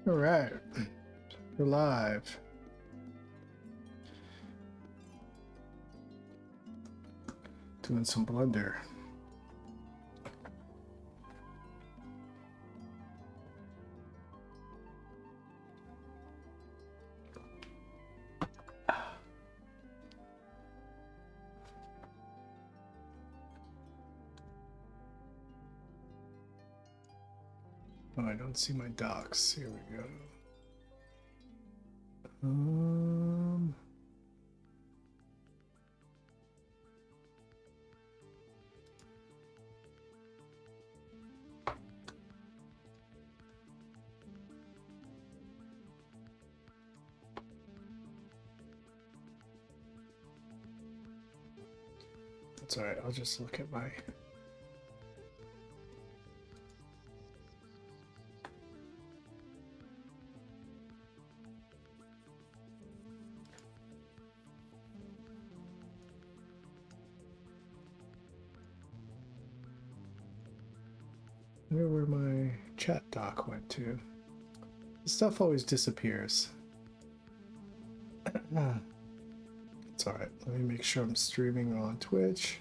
All right, we're live. Doing some Blender. Oh, I don't see my docs. Here we go. That's all right. I'll just look at my. Where my chat doc went to. This stuff always disappears. It's all right. Let me make sure I'm streaming on Twitch.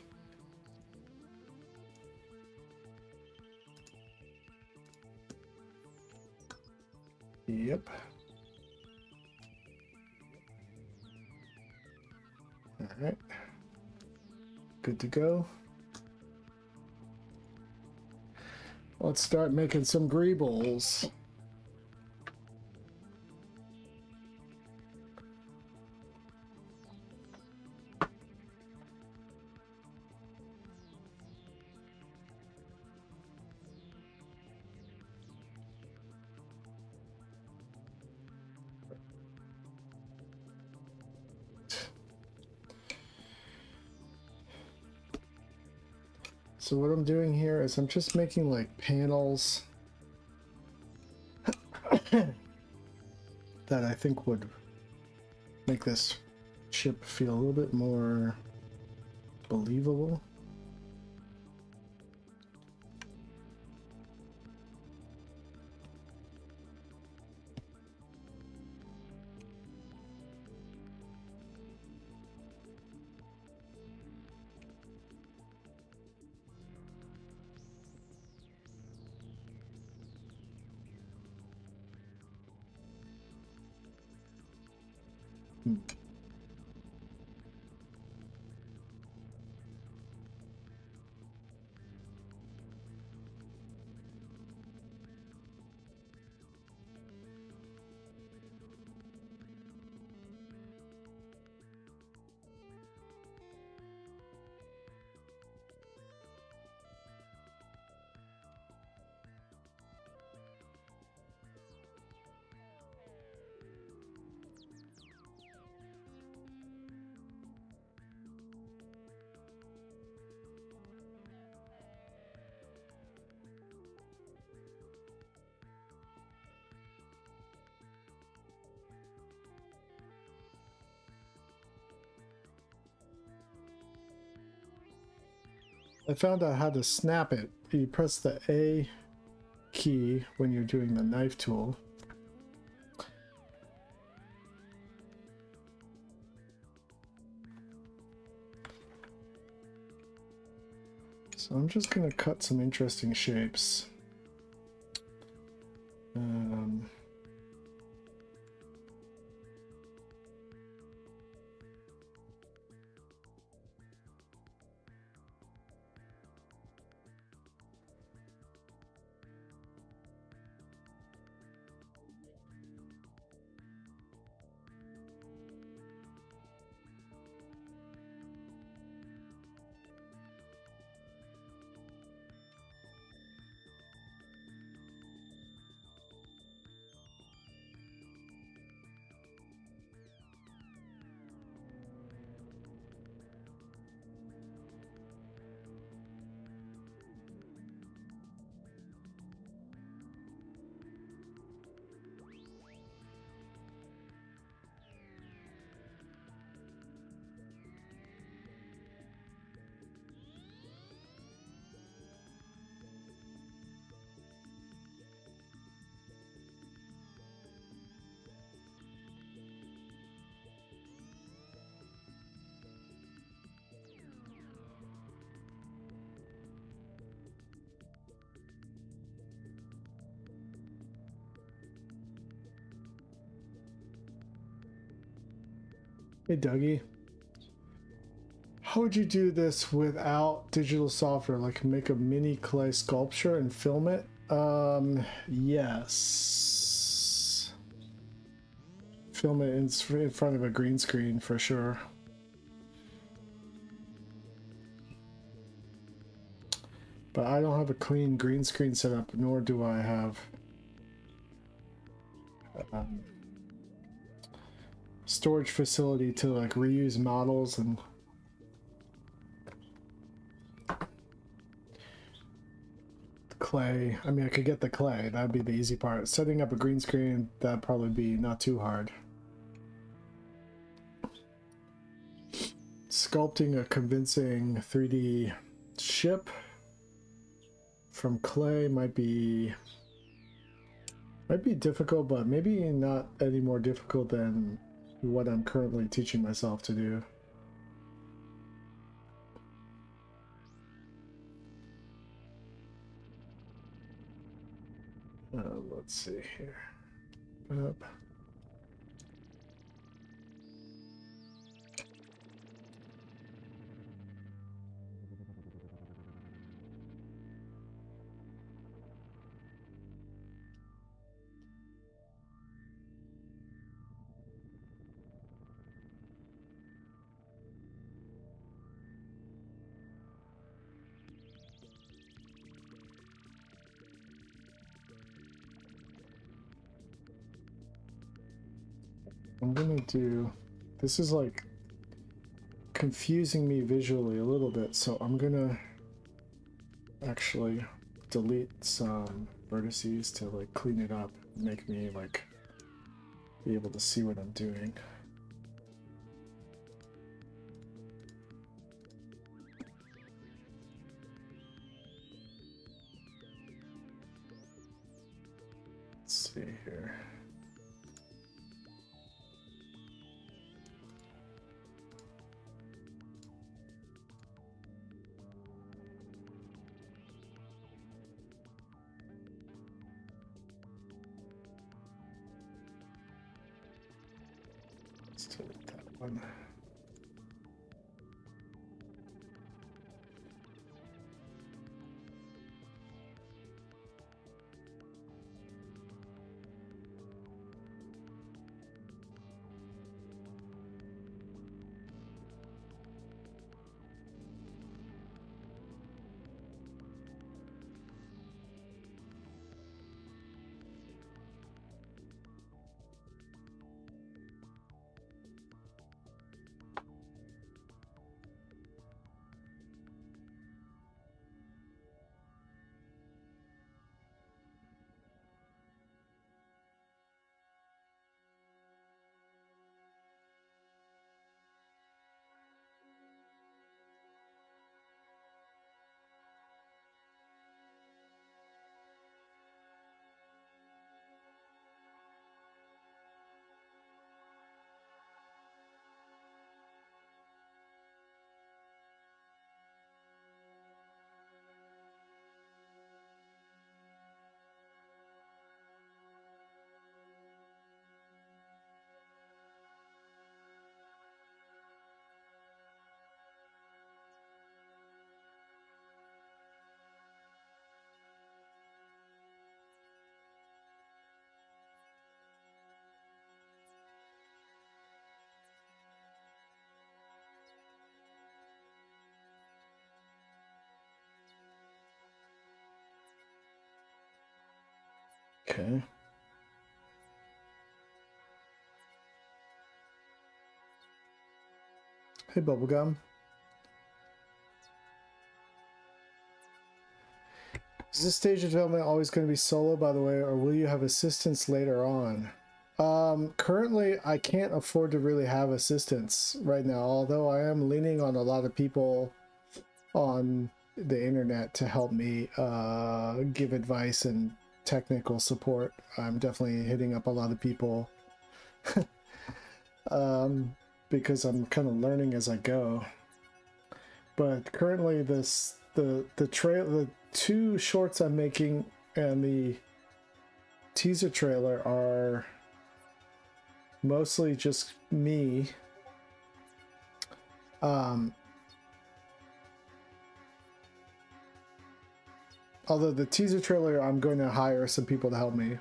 Yep. All right. Good to go. Let's start making some greebles. So what I'm doing here is I'm just making like panels that I think would make this ship feel a little bit more believable. I found out how to snap it. You press the A key when you're doing the knife tool. So I'm just going to cut some interesting shapes. Hey, Dougie. How would you do this without digital software? Like make a mini clay sculpture and film it? Yes. Film it in front of a green screen for sure. But I don't have a clean green screen setup, nor do I have storage facility to like reuse models and clay. I mean, I could get the clay. That'd be the easy part. Setting up a green screen, that'd probably be not too hard. Sculpting a convincing 3D ship from clay might be difficult, but maybe not any more difficult than what I'm currently teaching myself to do. Let's see here. Up. I'm gonna do, this is like confusing me visually a little bit, so I'm gonna actually delete some vertices to like clean it up, make me like be able to see what I'm doing. Let's see here. Let's delete that one. Okay. Hey, Bubblegum. Is this stage of development always going to be solo, by the way, or will you have assistance later on? Currently, I can't afford to really have assistance right now, although I am leaning on a lot of people on the internet to help me give advice and technical support. I'm definitely hitting up a lot of people because I'm kind of learning as I go. But currently, the two shorts I'm making and the teaser trailer are mostly just me Although the teaser trailer, I'm going to hire some people to help me.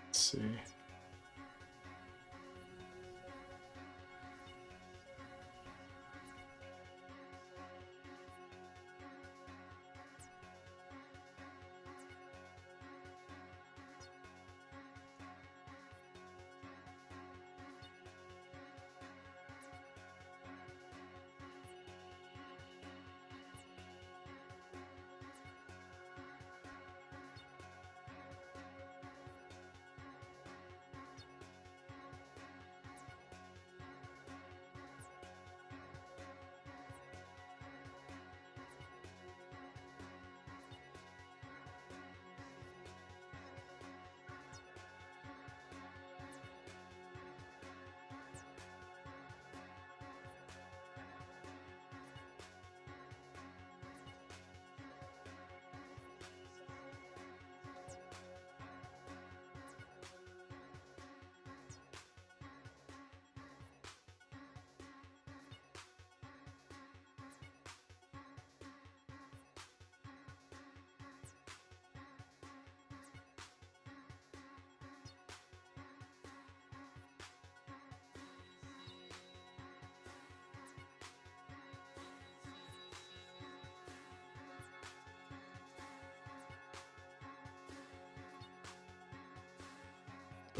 Let's see.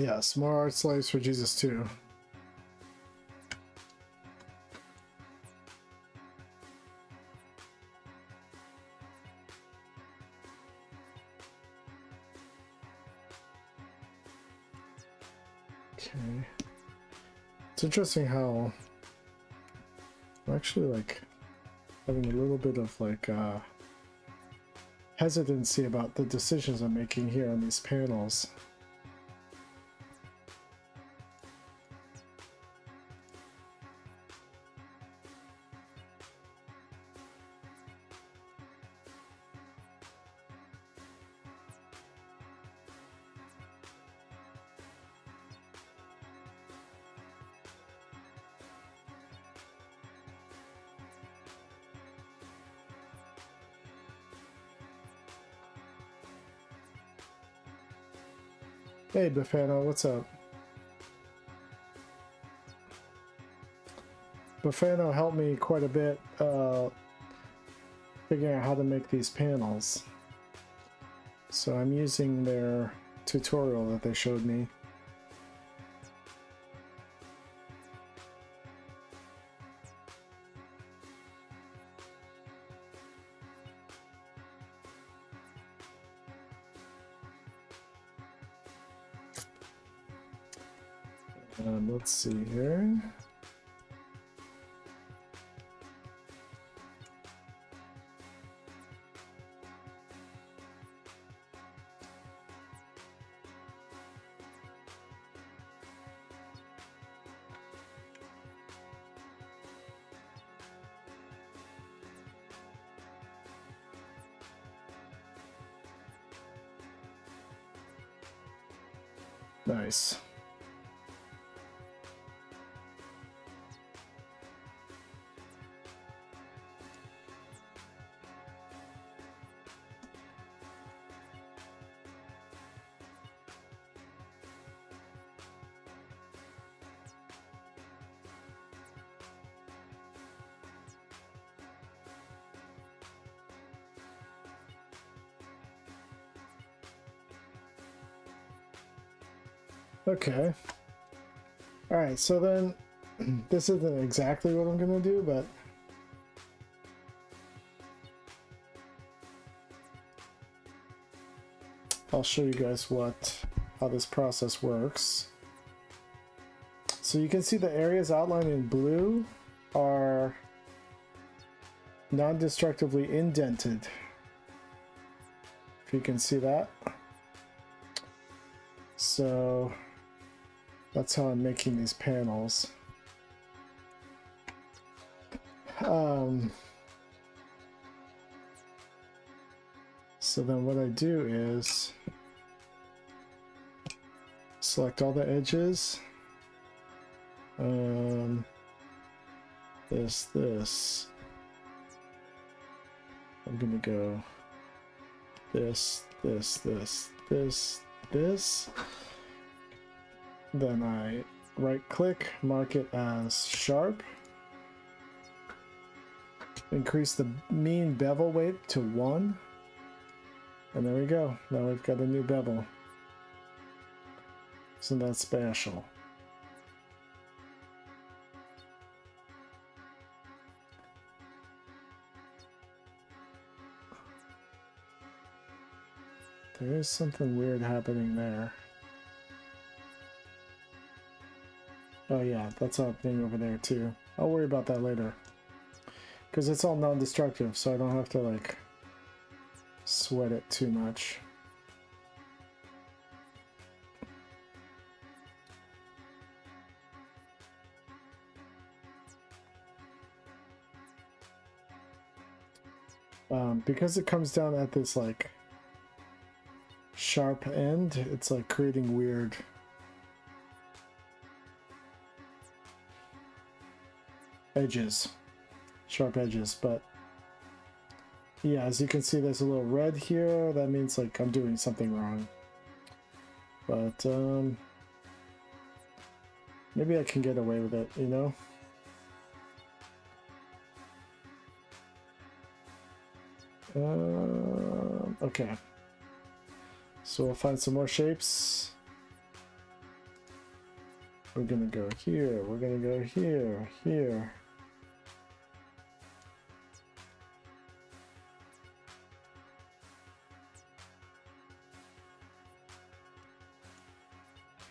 Yes, more art slaves for Jesus too. Okay. It's interesting how I'm actually like having a little bit of like hesitancy about the decisions I'm making here on these panels. Hey Bafano, what's up? Bafano helped me quite a bit figuring out how to make these panels. So I'm using their tutorial that they showed me. Let's see here. Nice. Okay. All right, so then this isn't exactly what I'm gonna do, but I'll show you guys how this process works. So you can see the areas outlined in blue are non-destructively indented. if you can see that. So that's how I'm making these panels. So then what I do is select all the edges. This. I'm gonna go this. Then I right click, mark it as sharp. Increase the mean bevel weight to 1. And there we go. Now we've got a new bevel. Isn't that special? There is something weird happening there. Oh yeah, that's happening over there too. I'll worry about that later. Because it's all non-destructive, so I don't have to like sweat it too much. Because it comes down at this like sharp end, it's like creating weird edges, sharp edges. But yeah, as you can see, there's a little red here. That means like I'm doing something wrong. But maybe I can get away with it, you know? Okay. So we'll find some more shapes. We're gonna go here, we're gonna go here, here.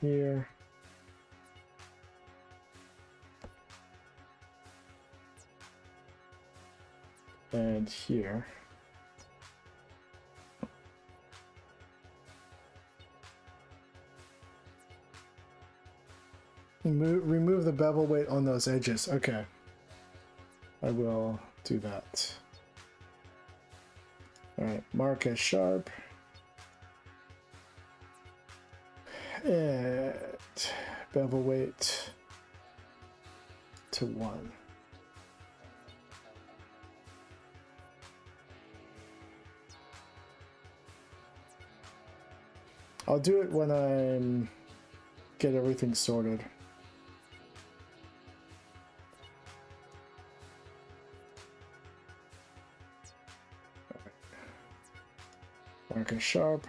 Here. And here. Remove the bevel weight on those edges. Okay. I will do that. Alright, mark as sharp. And bevel weight to 1. I'll do it when I get everything sorted. Mark as sharp.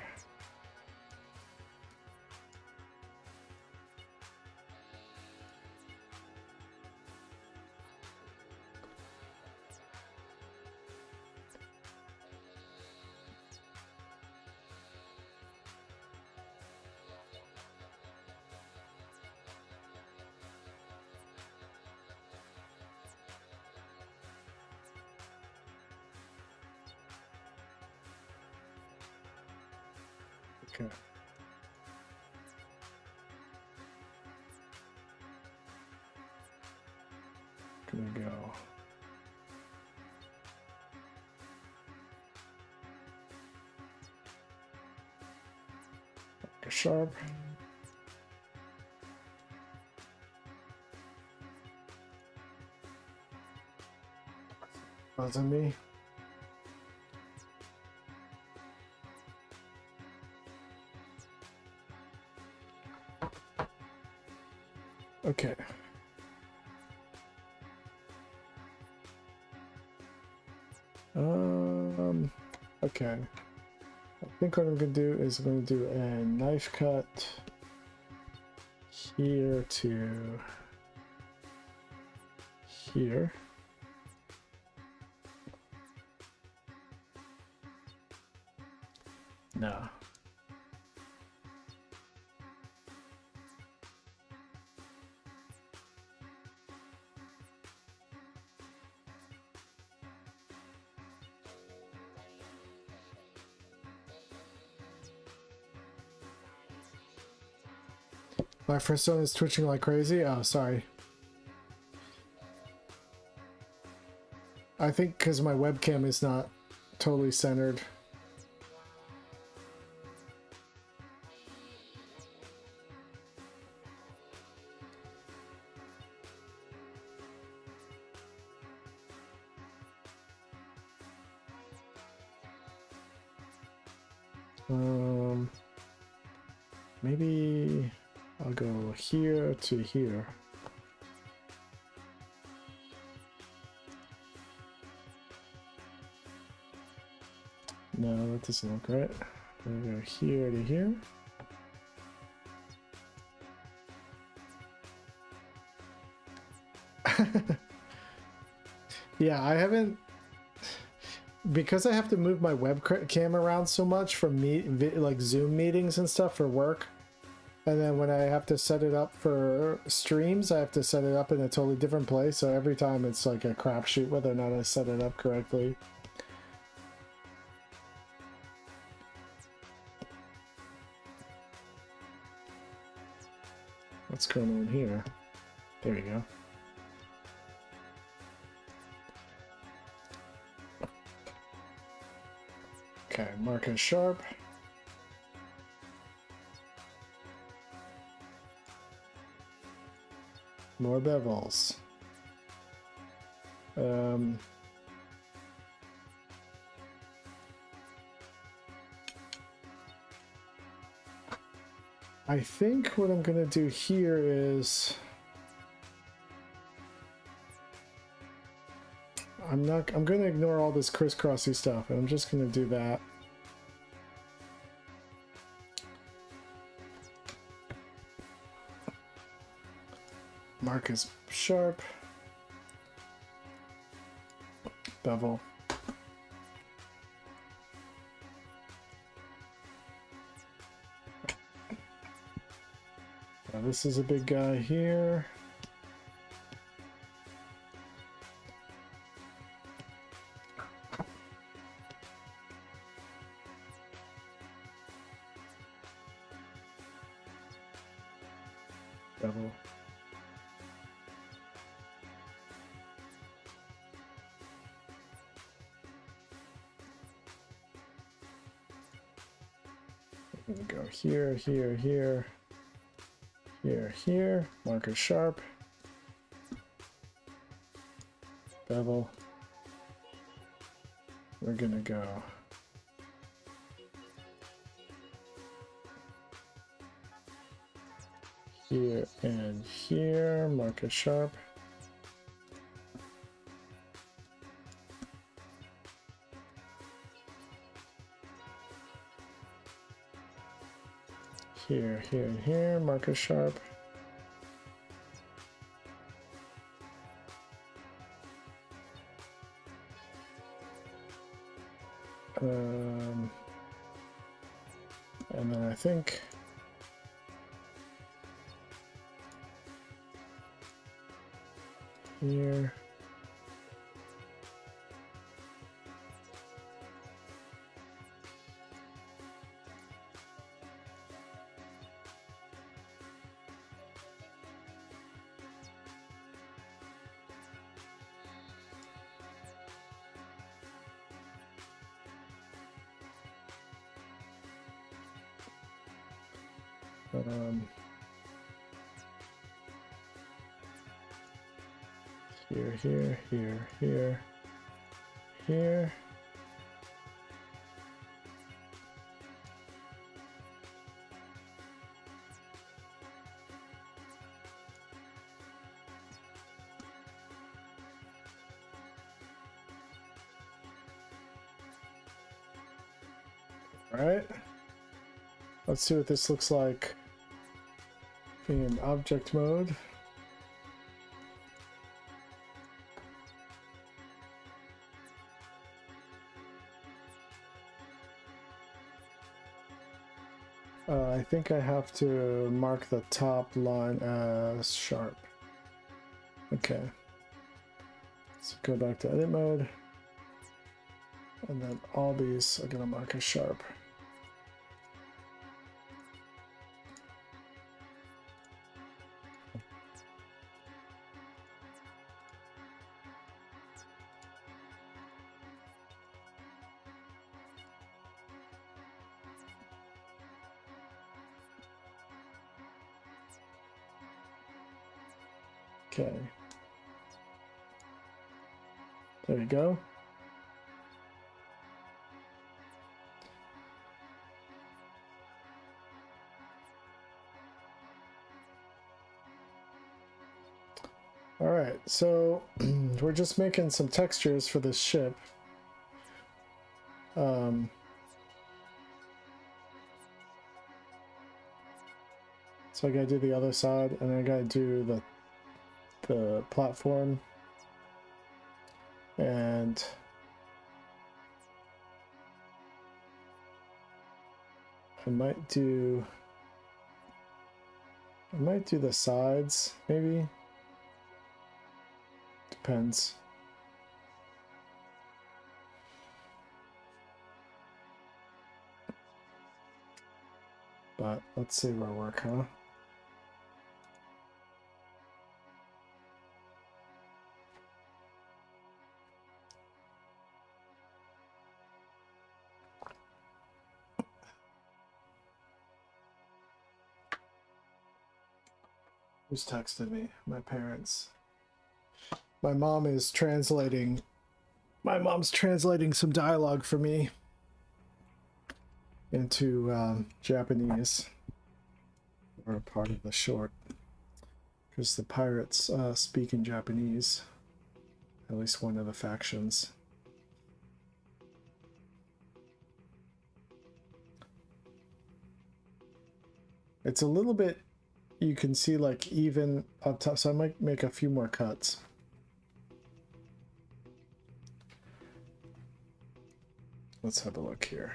Okay. Gonna go. Sharp. Bother me. Okay. Okay. I think what I'm gonna do is I'm gonna do a knife cut here to here. No. My first one is twitching like crazy. Oh, sorry. I think because my webcam is not totally centered. Maybe I'll go here to here. No, that doesn't look right. I'm gonna go here to here. Yeah, I haven't, because I have to move my webcam around so much for like Zoom meetings and stuff for work. And then when I have to set it up for streams, I have to set it up in a totally different place. So every time it's like a crapshoot whether or not I set it up correctly. What's going on here? There you go. Okay, Marcus Sharp. More bevels. I think what I'm gonna do here is I'm gonna ignore all this crisscrossy stuff and I'm just gonna do that. Marcus Sharp. Bevel. Now this is a big guy here. Bevel. I'm gonna go here, here, here. Here, here, Marcus Sharp, bevel. We're gonna go here and here, Marcus Sharp. Here, here, and here, Marcus Sharp. And then I think here. Here, here, here, here, here. All right. Let's see what this looks like in object mode. I think I have to mark the top line as sharp. Okay. So go back to edit mode. And then all these are going to mark as sharp. Okay. There you go. All right, so we're just making some textures for this ship. So I gotta do the other side, and I gotta do the platform, and I might do the sides, maybe. Depends. But let's see where work, huh? Who's texted me? My parents. My mom is translating. My mom's translating some dialogue for me into Japanese, or a part of the short, because the pirates speak in Japanese. At least one of the factions. It's a little bit, you can see like even up top, so I might make a few more cuts. Let's have a look here.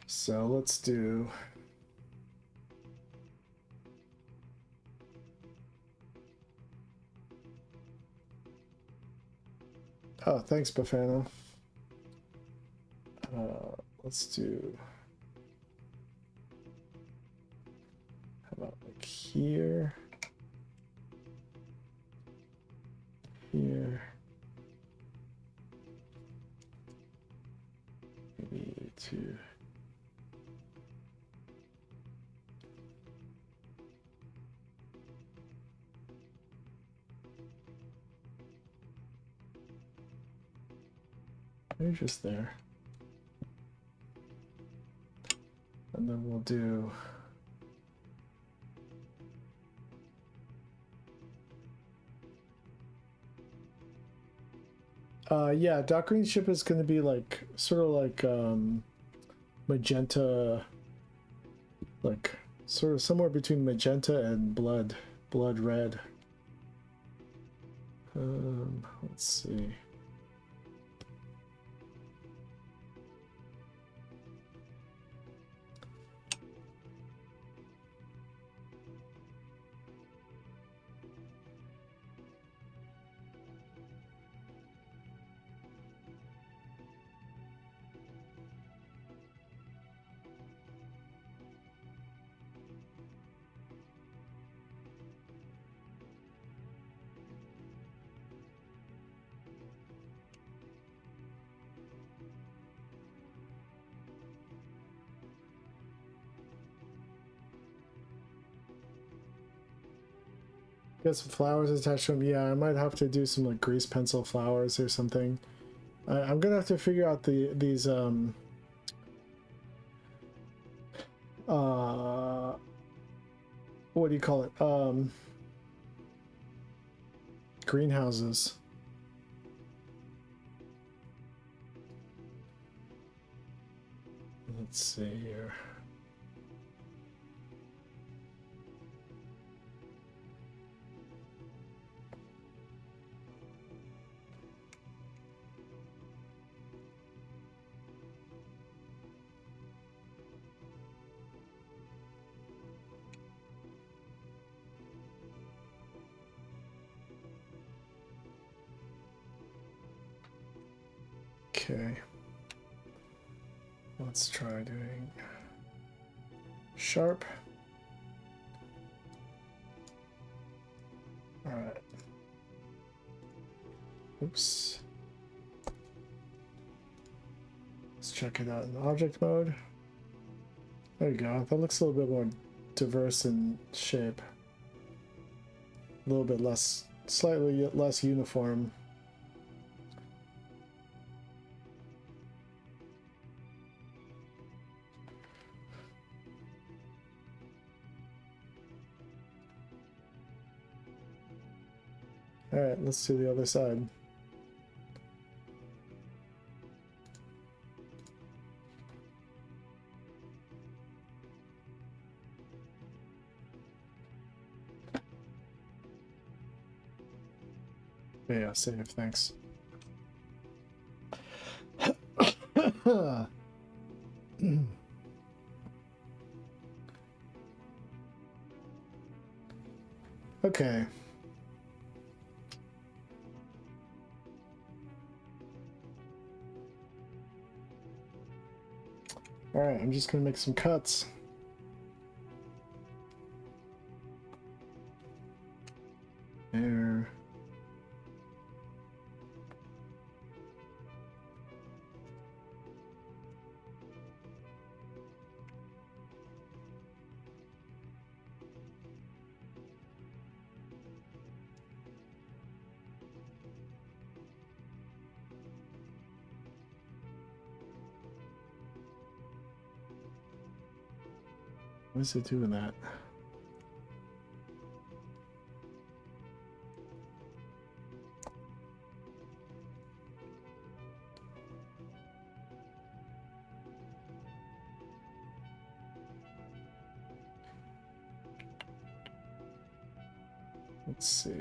So let's do oh, thanks, Bafano. Let's do, how about like here, here, maybe two. Maybe just there. And then we'll do yeah, Doc Green's ship is going to be like sort of like magenta, like sort of somewhere between magenta and blood red. Let's see. Got some flowers attached to them. Yeah, I might have to do some like grease pencil flowers or something. I'm gonna have to figure out these what do you call it? Greenhouses. Let's see here. Okay. Let's try doing sharp. All right. Oops. Let's check it out in object mode. There you go. That looks a little bit more diverse in shape. A little bit less, slightly less uniform. All right, let's do the other side. Yeah, save, thanks. Okay. All right, I'm just gonna make some cuts. There. What is it doing that? Let's see.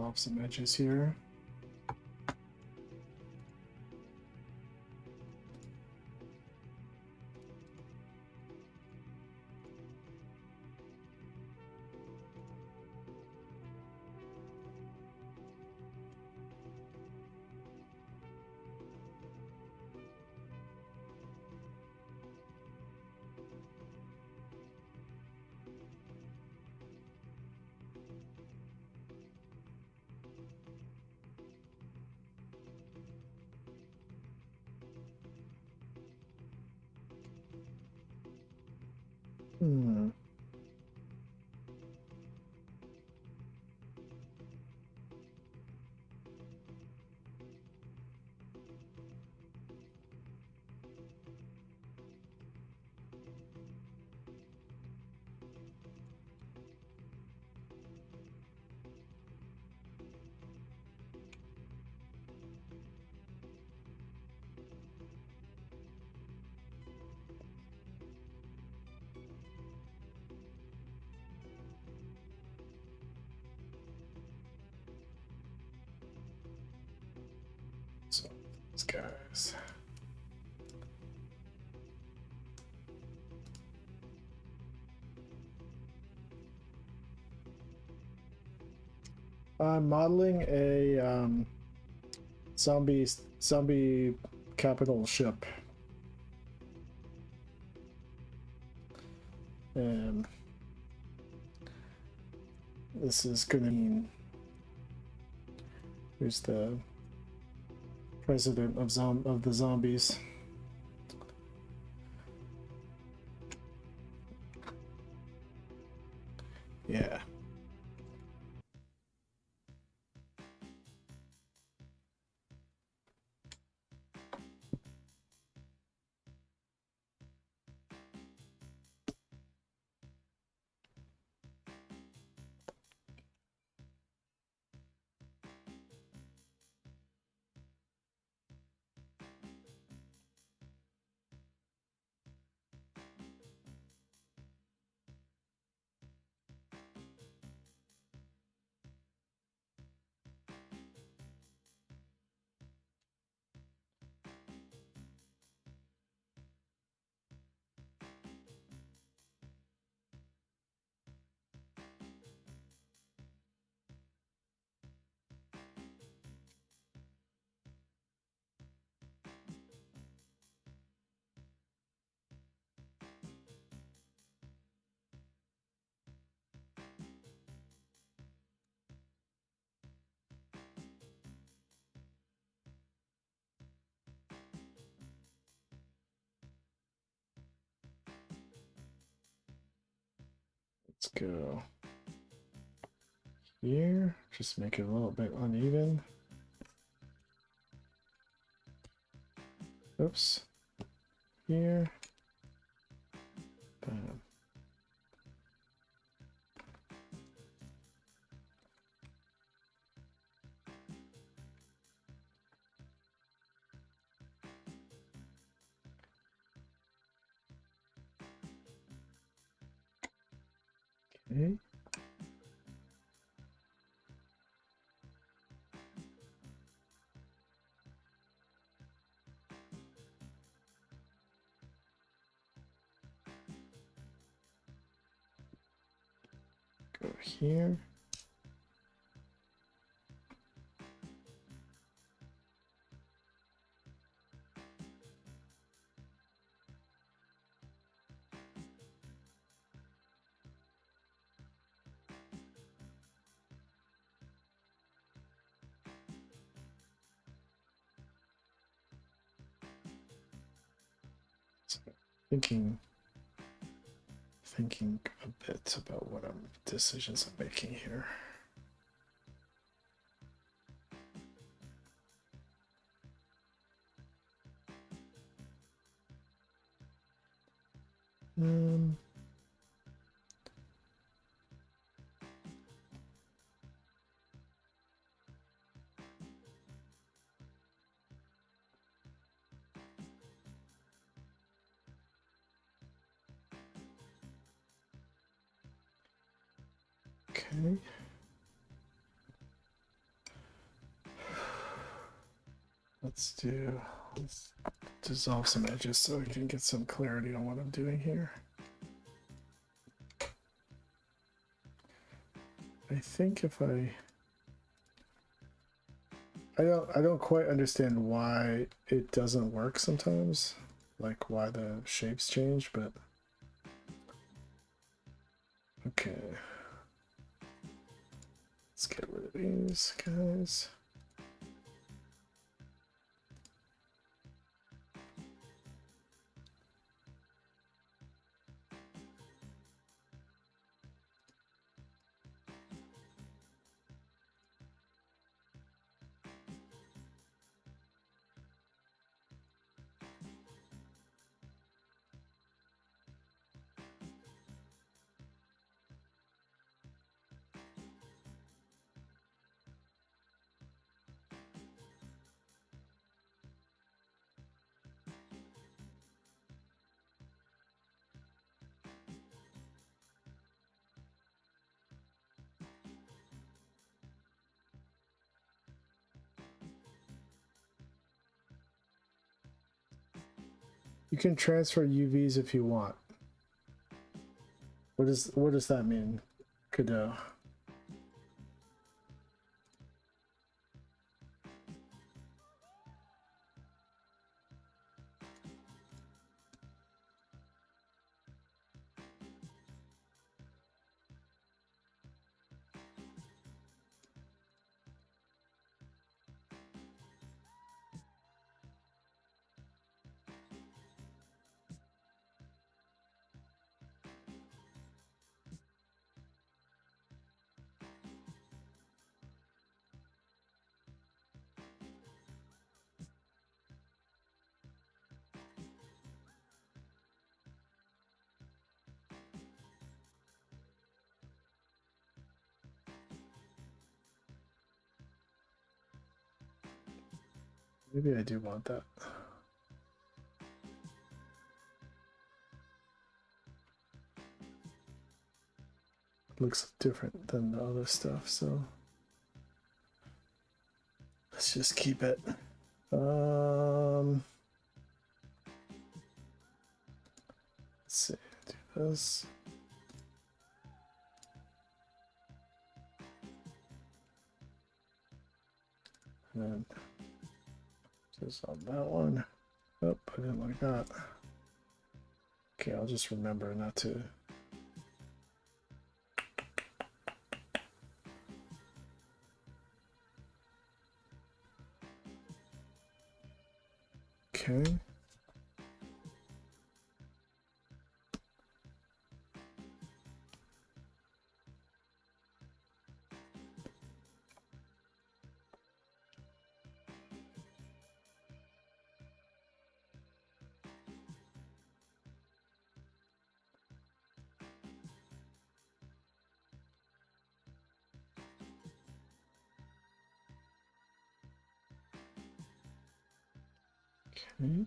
Off some edges here. Hmm. So these guys. I'm modeling a zombie capital ship. And this is gonna mean. Who's the president of the zombies? Yeah. Let's go here. Just make it a little bit uneven. Oops. Here. Bam. Okay. Go here. So thinking a bit about what decisions I'm making here. Okay. Let's dissolve some edges so I can get some clarity on what I'm doing here. I think if I don't quite understand why it doesn't work sometimes, like why the shapes change, but okay. Let's get rid of these guys. You can transfer UVs if you want. What does that mean, Cadeau? Maybe I do want that. Looks different than the other stuff, so let's just keep it. Let's see, do this. And then just on that one. Oh, I didn't like that. Okay, I'll just remember not to. Okay. Okay.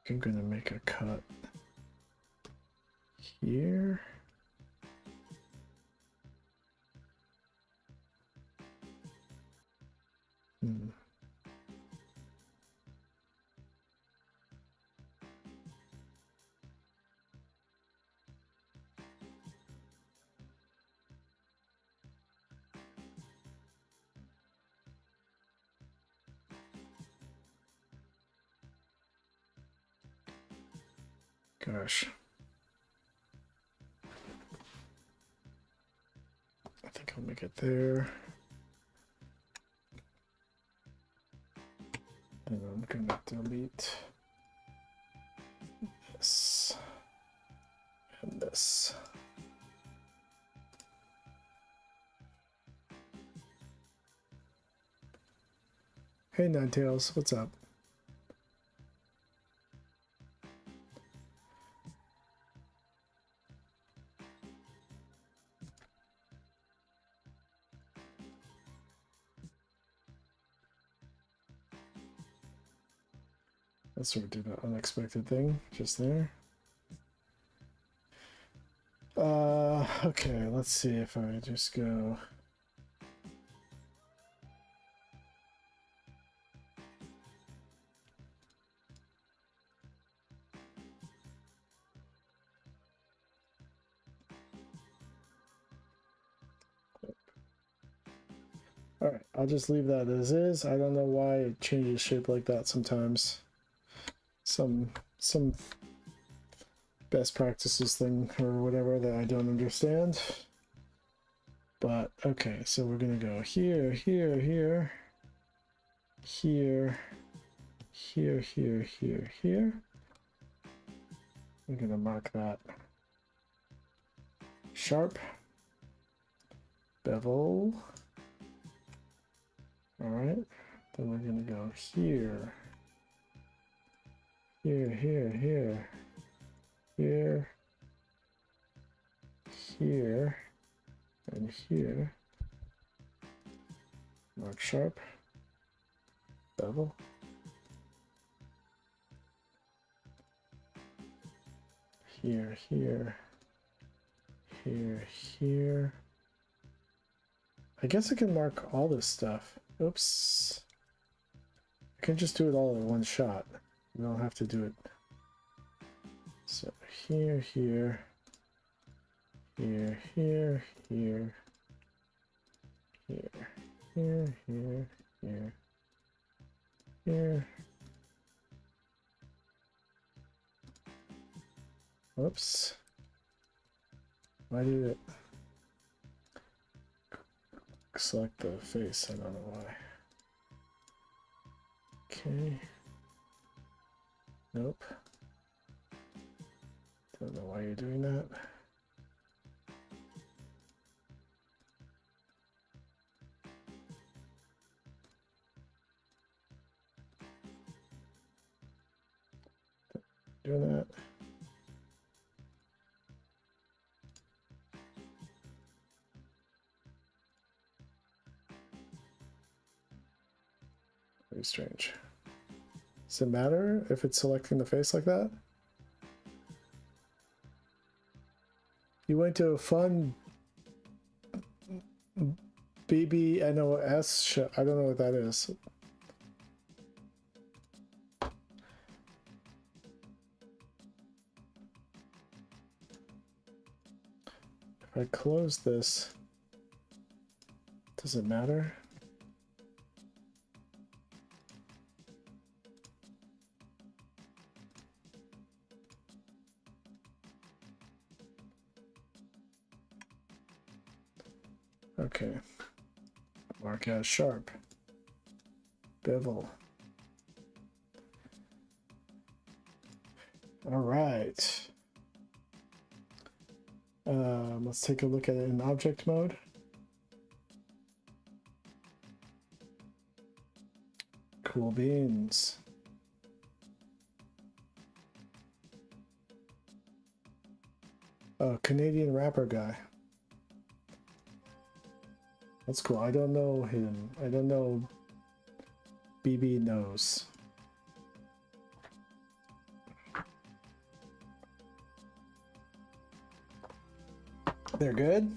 I'm gonna make a cut here. Gosh. I think I'll make it there. And I'm gonna delete this and this. Hey Ninetales, what's up? Let's sort of do the unexpected thing just there. Okay, let's see if I just go. All right, I'll just leave that as is. I don't know why it changes shape like that sometimes. Some best practices thing or whatever that I don't understand. But okay, so we're gonna go here, here, here, here, here, here, here, here. I'm gonna mark that sharp, bevel. All right, then we're gonna go here, here, here, here, here, here, and here. Mark sharp, bevel. Here, here, here, here. I guess I can mark all this stuff. Oops. I can just do it all in one shot. You don't have to do it. So here, here, here, here, here, here, here, here, here, here. Whoops. Why did it select the face? I don't know why. Okay. Nope. Don't know why you're doing that. Doing that. Very strange. Does it matter if it's selecting the face like that? You went to a fun BBNOS show. I don't know what that is. If I close this, does it matter? Okay. Mark as sharp. Bevel. All right. Let's take a look at it in object mode. Cool beans. Canadian rapper guy. That's cool. I don't know him. I don't know BB knows. They're good?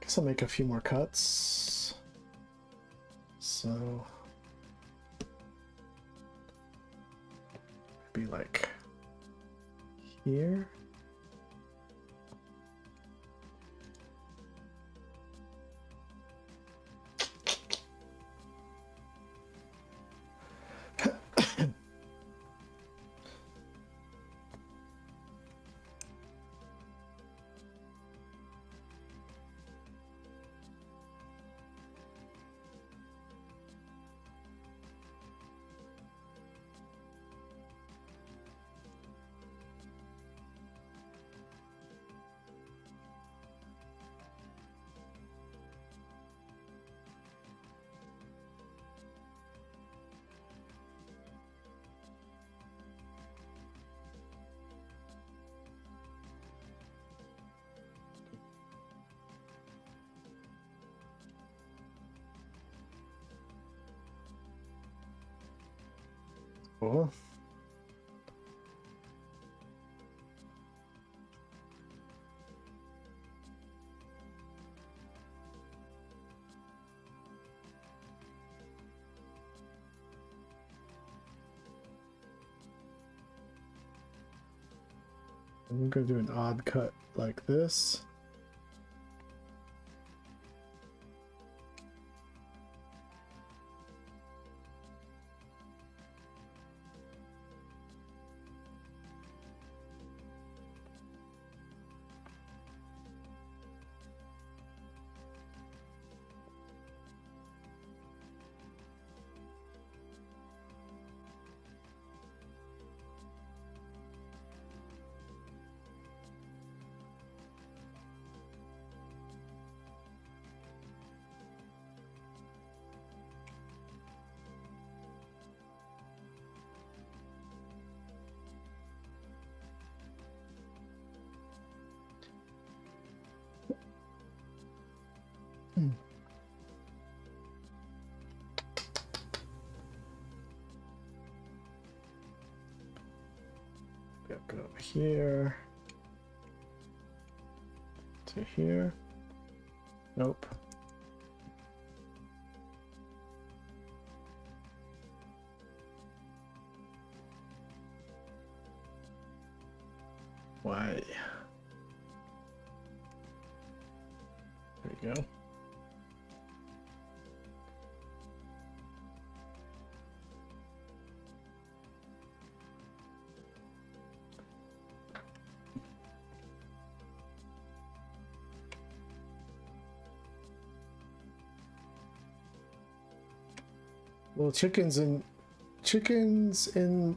Guess I'll make a few more cuts. So be like here. Cool. I'm gonna do an odd cut like this. Go over here to here. Nope. Why? There you go. Well, chickens in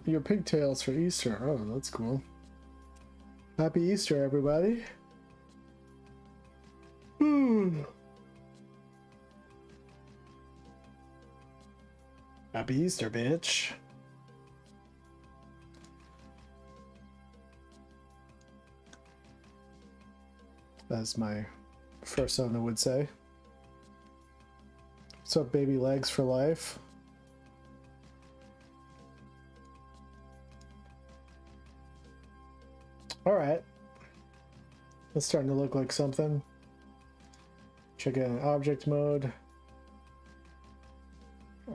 your pigtails for Easter. Oh, that's cool. Happy Easter, everybody. Happy Easter, bitch. As my first owner would say. What's up, baby legs for life? All right. It's starting to look like something. Check out object mode.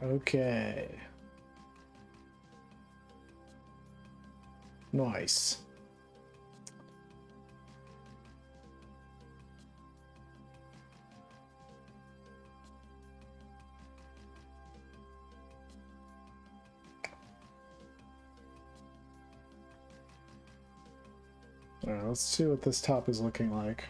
Okay. Nice. All right, let's see what this top is looking like.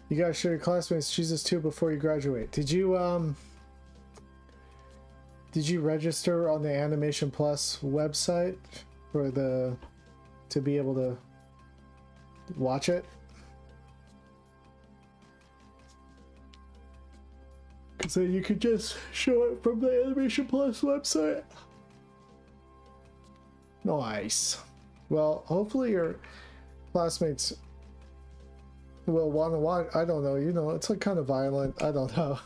You gotta show your classmates Jesus too before you graduate. Did you register on the Animation Plus website for to be able to watch it? So you could just show it from the Animation Plus website. Nice. Well, hopefully your classmates will want to watch. I don't know. You know, it's like kind of violent. I don't know.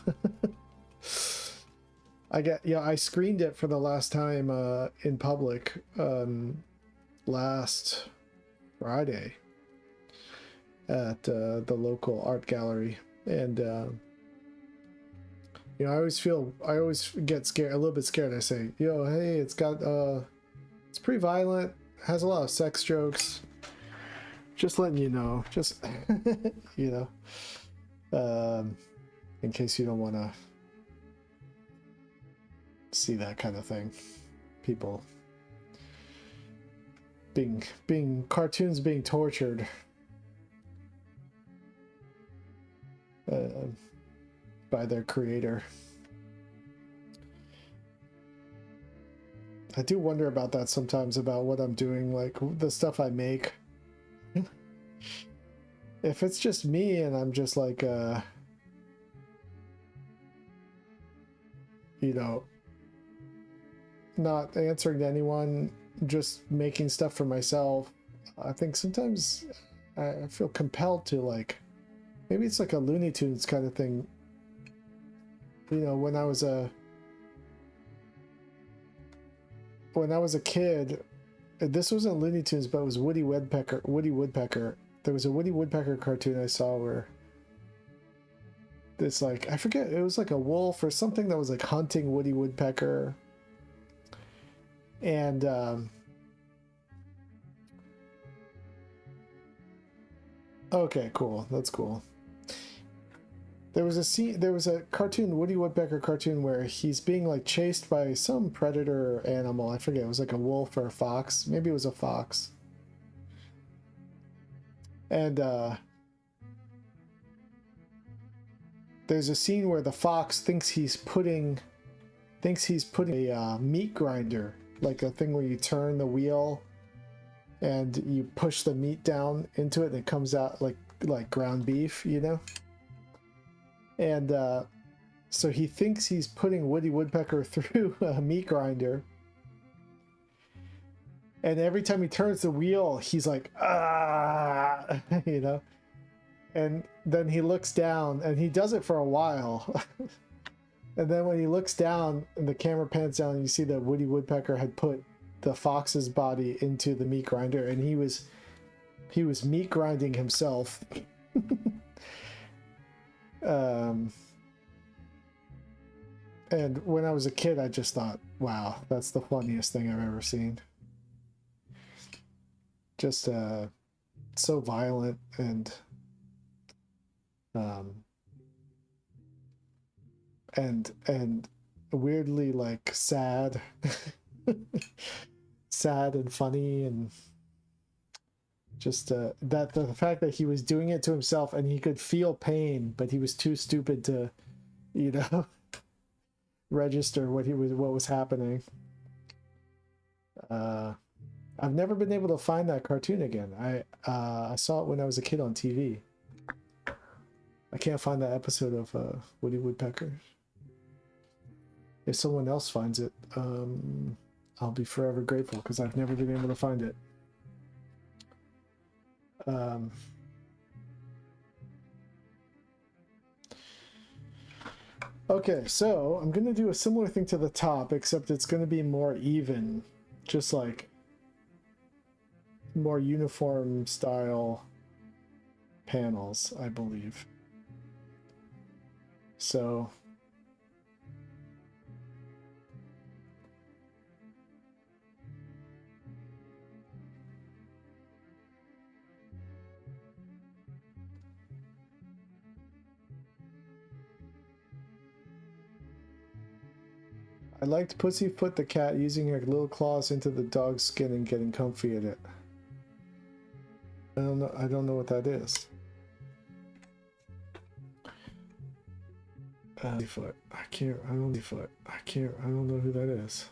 I screened it for the last time in public last Friday at the local art gallery, and you know, I always get scared, a little bit scared. I say, yo, hey, it's pretty violent, has a lot of sex jokes. Just letting you know, just, you know, in case you don't want to see that kind of thing. People cartoons being tortured. By their creator. I do wonder about that sometimes, about what I'm doing, like the stuff I make. If it's just me and I'm just like you know, not answering to anyone, just making stuff for myself, I think sometimes I feel compelled to, like, maybe it's like a Looney Tunes kind of thing. You know, when I was a kid, this wasn't Looney Tunes, but it was Woody Woodpecker. There was a Woody Woodpecker cartoon I saw where this, like, I forget, it was like a wolf or something that was like hunting Woody Woodpecker. And okay, cool. That's cool. There was a cartoon, Woody Woodpecker cartoon, where he's being like chased by some predator animal. I forget, it was like a wolf or a fox. Maybe it was a fox. And there's a scene where the fox thinks he's putting a meat grinder, like a thing where you turn the wheel and you push the meat down into it and it comes out like ground beef, you know? And so he thinks he's putting Woody Woodpecker through a meat grinder. And every time he turns the wheel, he's like, ah, you know? And then he looks down, and he does it for a while. And then when he looks down and the camera pans down, and you see that Woody Woodpecker had put the fox's body into the meat grinder, and he was meat grinding himself. And when I was a kid, I just thought, wow, that's the funniest thing I've ever seen. Just so violent and weirdly like sad. Sad and funny, and Just that the fact that he was doing it to himself and he could feel pain, but he was too stupid to, you know, register what was happening. I've never been able to find that cartoon again. I saw it when I was a kid on TV. I can't find that episode of Woody Woodpecker. If someone else finds it, I'll be forever grateful because I've never been able to find it. Okay, so I'm gonna do a similar thing to the top, except it's gonna be more even, just like more uniform style panels, I believe. So I liked Pussyfoot the cat using her little claws into the dog's skin and getting comfy in it. I don't know what that is. Pussyfoot. I don't know who that is.